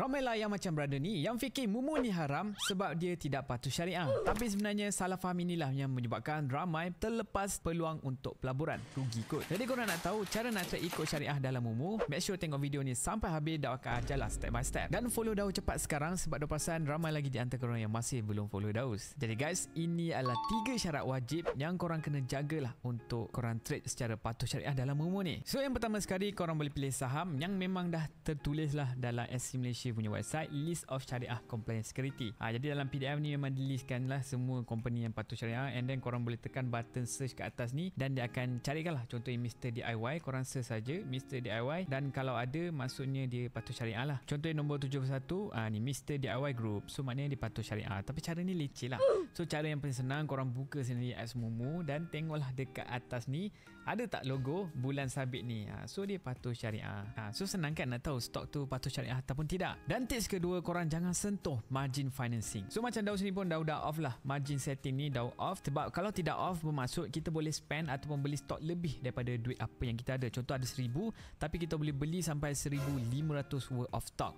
Ramailah yang macam brother ni yang fikir Mumu ni haram sebab dia tidak patuh syariah. Tapi sebenarnya salah faham inilah yang menyebabkan ramai terlepas peluang untuk pelaburan. Rugi kot. Jadi korang nak tahu cara nak trade ikut syariah dalam Mumu? Make sure tengok video ni sampai habis, dah akan ajarlah step by step. Dan follow Daus cepat sekarang sebab 2% ramai lagi di antara korang yang masih belum follow Daus. Jadi guys, ini adalah 3 syarat wajib yang korang kena jagalah untuk korang trade secara patuh syariah dalam Mumu ni. So yang pertama sekali, korang boleh pilih saham yang memang dah tertulis lah dalam SC Malaysia punya website, list of syariah compliance security. Jadi dalam PDF ni memang dilistkan lah semua company yang patuh syariah, and then korang boleh tekan button search kat atas ni dan dia akan carikan lah. Contohnya Mr. DIY, korang search saja Mr. DIY, dan kalau ada maksudnya dia patuh syariah lah. Contohnya nombor 71 ni Mr. DIY Group, so maknanya dia patuh syariah. Tapi cara ni leceh lah. So cara yang paling senang, korang buka sendiri apps Mumu dan tengoklah dekat atas ni ada tak logo bulan sabit ni. So dia patuh syariah. So senang kan nak tahu stok tu patuh syariah ataupun tidak. Dan tips kedua, korang jangan sentuh margin financing. So macam Daus ni pun dah off lah margin setting ni, dah off. Sebab kalau tidak off bermaksud kita boleh spend ataupun beli stok lebih daripada duit apa yang kita ada. Contoh ada 1000 tapi kita boleh beli sampai 1500 worth of stock.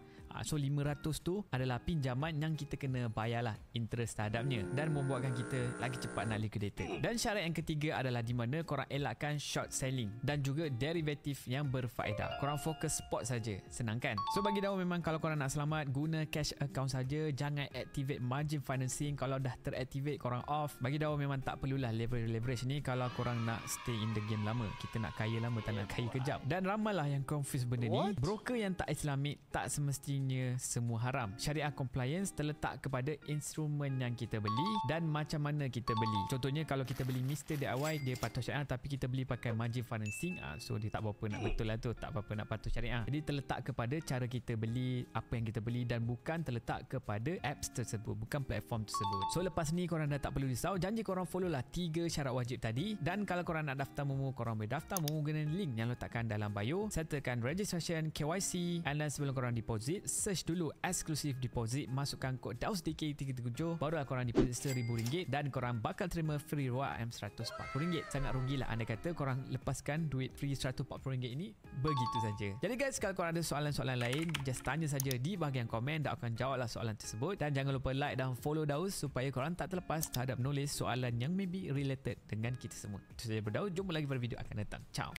So 500 tu adalah pinjaman yang kita kena bayarlah interest terhadapnya dan membuatkan kita lagi cepat nak liquidated. Dan syarat yang ketiga adalah di mana korang elakkan short selling dan juga derivatif yang berfaedah. Korang fokus spot saja. Senang kan? So bagi Daus memang kalau korang nak selamat, guna cash account saja, jangan activate margin financing. Kalau dah teractivate, korang off. Bagi Daus memang tak perlulah leverage ni kalau korang nak stay in the game lama. Kita nak kaya lama, tak nak kaya kejap. Dan ramailah yang confuse benda ni. Broker yang tak Islamik tak semestinya semua haram. Syariah compliance terletak kepada instrumen yang kita beli dan macam mana kita beli. Contohnya kalau kita beli Mr. DIY, dia patuh syariah, tapi kita beli pakai margin financing, so dia tak berapa nak betul lah tu, tak berapa nak patuh syariah. Jadi terletak kepada cara kita beli, apa yang kita beli, dan bukan terletak kepada apps tersebut, bukan platform tersebut. So lepas ni korang dah tak perlu risau. Janji korang follow lah 3 syarat wajib tadi. Dan kalau korang nak daftar Mumu, korang boleh daftar Mumu guna link yang letakkan dalam bio. Settlekan registration, KYC, and then sebelum korang deposit, search dulu exclusive deposit, masukkan kod DAUSDK337, barulah korang deposit RM1000 dan korang bakal terima free reward RM140. Sangat rugilah anda kata korang lepaskan duit free RM140 ini begitu saja. Jadi guys, kalau korang ada soalan-soalan lain, just tanya saja di bahagian komen, Daus akan jawablah soalan tersebut. Dan jangan lupa like dan follow Daus supaya korang tak terlepas terhadap nulis soalan yang maybe related dengan kita semua. Itu saja Daus, jumpa lagi pada video akan datang. Ciao.